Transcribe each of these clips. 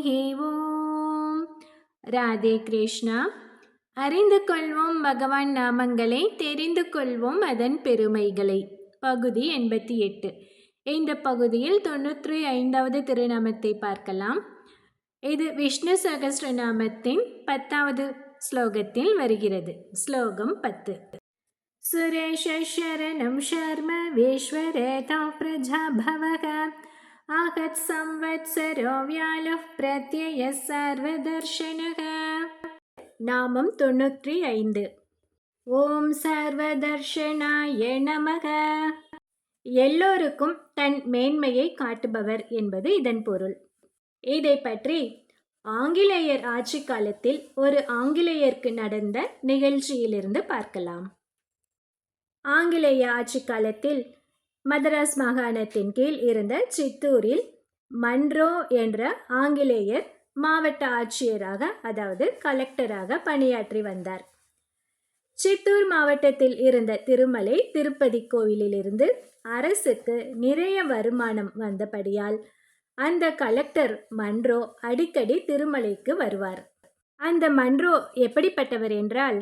ஓம். ராதே கிருஷ்ணா. அறிந்து கொள்வோம் பகவான் நாமங்களை, தெரிந்து கொள்வோம் அதன் பெருமைகளை. பகுதி 88. இந்த பகுதியில் 95வது திருநாமத்தை பார்க்கலாம். இது விஷ்ணு சகஸ்ரநாமத்தின் 10வது ஸ்லோகத்தில் வருகிறது. ஸ்லோகம் 10. சுரேஷ சரணம் ஷர்ம விஸ்வரேதா பிரஜா பவக ஆகத் சம்வத்சரோ வியாலः பிரத்யய சர்வதர்ஷனக. நாமம் 95. ஓம் சர்வதர்ஷனாய நமக. எல்லோருக்கும் தன் மேன்மையை காட்டுபவர் என்பது இதன் பொருள். இதை பற்றி ஆங்கிலேயர் ஆட்சி காலத்தில் ஒரு ஆங்கிலேயருக்கு நடந்த நிகழ்ச்சியிலிருந்து பார்க்கலாம். ஆங்கிலேய ஆட்சி காலத்தில் மதராஸ் மாகாணத்தின் கீழ் இருந்த சித்தூரில் மன்ரோ என்ற ஆங்கிலேயர் மாவட்ட ஆட்சியராக, அதாவது கலெக்டராக பணியாற்றி வந்தார். சித்தூர் மாவட்டத்தில் இருந்த திருமலை திருப்பதி கோவிலிலிருந்து அரசுக்கு நிறைய வருமானம் வந்தபடியால் அந்த கலெக்டர் மன்ரோ அடிக்கடி திருமலைக்கு வருவார். அந்த மன்ரோ எப்படிப்பட்டவர் என்றால்,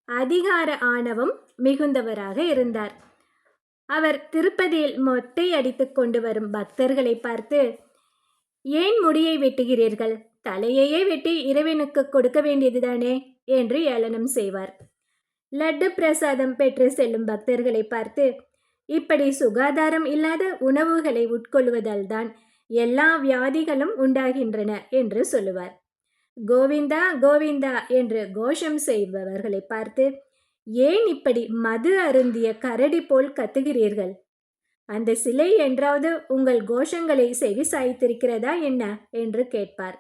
அதிகார ஆணவம் மிகுந்தவராக இருந்தார். அவர் திருப்பதியில் மொட்டை அடித்து கொண்டு வரும் பக்தர்களை பார்த்து, ஏன் முடியை வெட்டுகிறீர்கள்? தலையையே வெட்டி இறைவனுக்கு கொடுக்க வேண்டியதுதானே என்று ஏளனம் செய்வார். லட்டு பிரசாதம் பெற்று செல்லும் பக்தர்களை பார்த்து, இப்படி சுகாதாரம் இல்லாத உணவுகளை உட்கொள்வதால் தான் எல்லா வியாதிகளும் உண்டாகின்றன என்று சொல்லுவார். கோவிந்தா கோவிந்தா என்று கோஷம் செய்பவர்களை பார்த்து, ஏன் இப்படி மது அருந்திய கரடி போல் கத்துகிறீர்கள்? அந்த சிலை என்றாவது உங்கள் கோஷங்களை செவி சாய்த்திருக்கிறதா என்ன என்று கேட்பார்.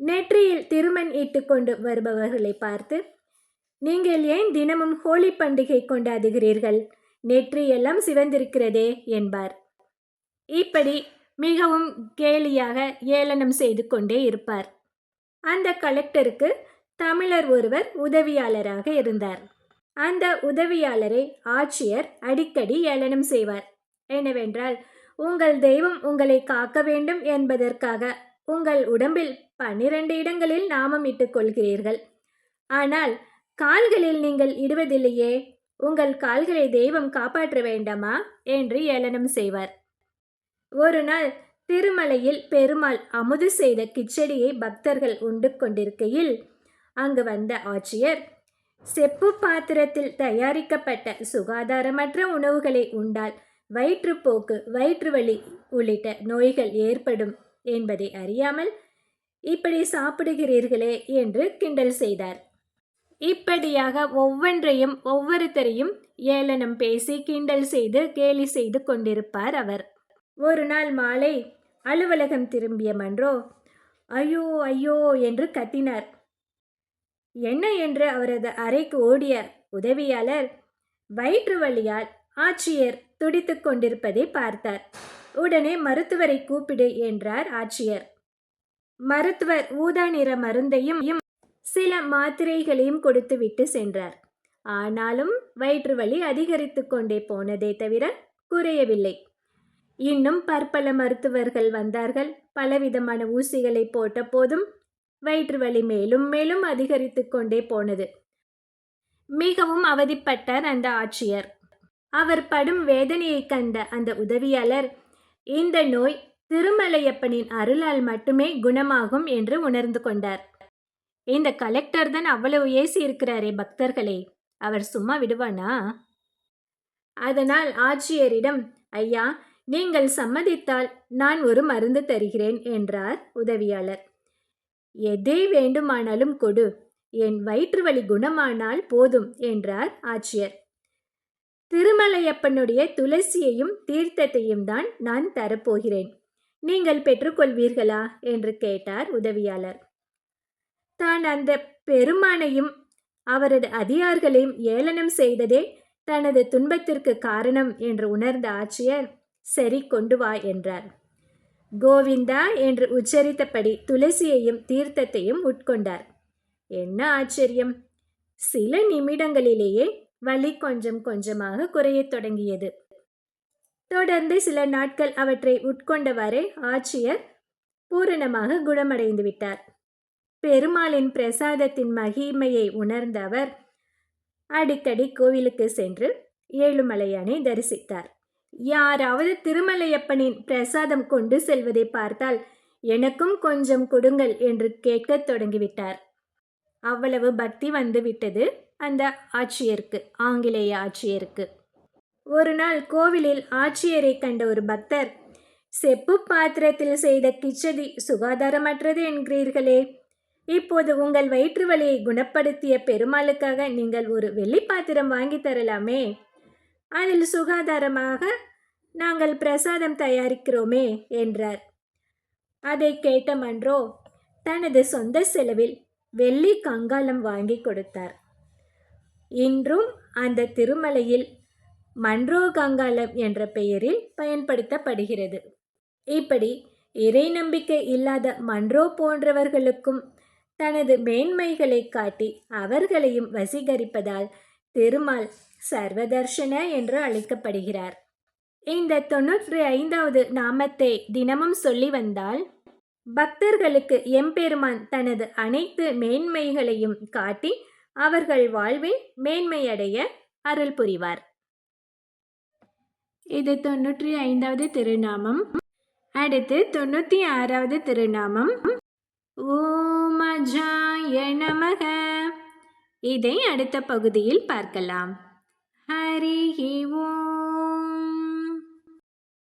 நெற்றியில் திருமண் இட்டு கொண்டு வருபவர்களை பார்த்து, நீங்கள் ஏன் தினமும் ஹோலி பண்டிகை கொண்டாடுகிறீர்கள்? நெற்றியெல்லாம் சிவந்திருக்கிறதே என்பார். இப்படி மிகவும் கேலியாக ஏளனம் செய்து கொண்டே இருப்பார். அந்த கலெக்டருக்கு தமிழர் ஒருவர் உதவியாளராக இருந்தார். அந்த உதவியாளரை ஆட்சியர் அடிக்கடி ஏளனம் செய்வார். என்னவென்றால், உங்கள் தெய்வம் உங்களை காக்க வேண்டும் என்பதற்காக உங்கள் உடம்பில் 12 இடங்களில் நாமம் இட்டுக் கொள்கிறீர்கள். ஆனால் கால்களில் நீங்கள் இடுவதில்லையே, உங்கள் கால்களை தெய்வம் காப்பாற்ற வேண்டாமா என்று ஏளனம் செய்வார். ஒரு நாள் திருமலையில் பெருமாள் அமுது செய்த கிச்சடியை பக்தர்கள் உண்டு கொண்டிருக்கையில் அங்கு வந்த ஆட்சியர், செப்பு பாத்திரத்தில் தயாரிக்கப்பட்ட சுகாதாரமற்ற உணவுகளை உண்டால் வயிற்றுப்போக்கு, வயிற்று வலி உள்ளிட்ட நோய்கள் ஏற்படும் என்பதை அறியாமல் இப்படி சாப்பிடுகிறீர்களே என்று கிண்டல் செய்தார். இப்படியாக ஒவ்வொன்றையும் ஒவ்வொருத்தரையும் ஏளனம் பேசி கிண்டல் செய்து கேலி செய்து கொண்டிருப்பார் அவர். ஒரு நாள் மாலை அலுவலகம் திரும்பிய மன்றோ ஐயோ ஐயோ என்று கத்தினார். என்ன என்று அவரது அறைக்கு ஓடிய உதவியாளர் வயிற்று வலியால் ஆட்சியர் துடித்து கொண்டிருப்பதை பார்த்தார். உடனே மருத்துவரை கூப்பிடு என்றார் ஆட்சியர். மருத்துவர் ஊதா நிற மருந்தையும் சில மாத்திரைகளையும் கொடுத்து விட்டு சென்றார். ஆனாலும் வயிற்று வலி அதிகரித்து கொண்டே போனதே தவிர குறையவில்லை. இன்னும் பற்பல மருத்துவர்கள் வந்தார்கள். பலவிதமான ஊசிகளை போட்ட போதும் வயிற்று வலி மேலும் மேலும் அதிகரித்து கொண்டே போனது. மிகவும் அவதிப்பட்டார் அந்த ஆட்சியர். அவர் படும் வேதனையை கண்ட அந்த உதவியாளர், இந்த நோய் திருமலையப்பனின் அருளால் மட்டுமே குணமாகும் என்று உணர்ந்து கொண்டார். இந்த கலெக்டர் தான் அவ்வளவு ஏசி இருக்கிறாரே பக்தர்களே, அவர் சும்மா விடுவானா? அதனால் ஆட்சியரிடம், ஐயா, நீங்கள் சம்மதித்தால் நான் ஒரு மருந்து தருகிறேன் என்றார் உதவியாளர். எதை வேண்டுமானாலும் கொடு, என் வயிற்று வலி குணமானால் போதும் என்றார் ஆட்சியர். திருமலையப்பனுடைய துளசியையும் தீர்த்தத்தையும் தான் நான் தரப்போகிறேன், நீங்கள் பெற்றுக்கொள்வீர்களா என்று கேட்டார் உதவியாளர். தான் அந்த பெருமானையும் அவரது அதிகாரிகளையும் ஏளனம் செய்ததே தனது துன்பத்திற்கு காரணம் என்று உணர்ந்த ஆட்சியர், சரி கொண்டு வா என்றார். கோவிந்தா என்று உச்சரித்தபடி துளசியையும் தீர்த்தத்தையும் உட்கொண்டார். என்ன ஆச்சரியம்! சில நிமிடங்களிலேயே வலி கொஞ்சம் கொஞ்சமாக குறையத் தொடங்கியது. தொடர்ந்து சில நாட்கள் அவற்றை உட்கொண்டவாறே ஆட்சியர் பூரணமாக குணமடைந்து விட்டார். பெருமாளின் பிரசாதத்தின் மகிமையை உணர்ந்த அவர் அடிக்கடி கோவிலுக்கு சென்று ஏழுமலையானை தரிசித்தார். யாராவது திருமலையப்பனின் பிரசாதம் கொண்டு செல்வதை பார்த்தால் எனக்கும் கொஞ்சம் கொடுங்கள் என்று கேட்கத் தொடங்கிவிட்டார். அவ்வளவு பக்தி வந்து விட்டது அந்த ஆட்சியருக்கு, ஆங்கிலேய ஆட்சியருக்கு. ஒரு நாள் கோவிலில் ஆட்சியரை கண்ட ஒரு பக்தர், செப்பு பாத்திரத்தில் செய்த கிச்சடி சுகாதாரமற்றது என்கிறீர்களே, இப்போது உங்கள் வயிற்று வலியை குணப்படுத்திய பெருமாளுக்காக நீங்கள் ஒரு வெள்ளி பாத்திரம் வாங்கி தரலாமே, அதில் சுகாதாரமாக நாங்கள் பிரசாதம் தயாரிக்கிறோமே என்றார். அதை கேட்ட மன்றோ தனது சொந்த செலவில் வெள்ளி கங்காளம் வாங்கி கொடுத்தார். இன்றும் அந்த திருமலையில் மன்றோ கங்காளம் என்ற பெயரில் பயன்படுத்தப்படுகிறது. இப்படி இறை நம்பிக்கை இல்லாத மன்றோ போன்றவர்களுக்கும் தனது மேன்மைகளை காட்டி அவர்களையும் வசீகரிப்பதால் திருமால் சர்வதர்ஷன என்று அழைக்கப்படுகிறார். இந்த 95வது நாமத்தை தினமும் சொல்லி வந்தால் பக்தர்களுக்கு எம்பெருமான் தனது அனைத்து மேன்மைகளையும் காட்டி அவர்கள் வாழ்வில் மேன்மையடைய அருள் புரிவார். இது 95வது திருநாமம். அடுத்து 96வது திருநாமம் ஓம் அஜாய நமக. இதை அடுத்த பகுதியில் பார்க்கலாம். ஹரி ஓம்.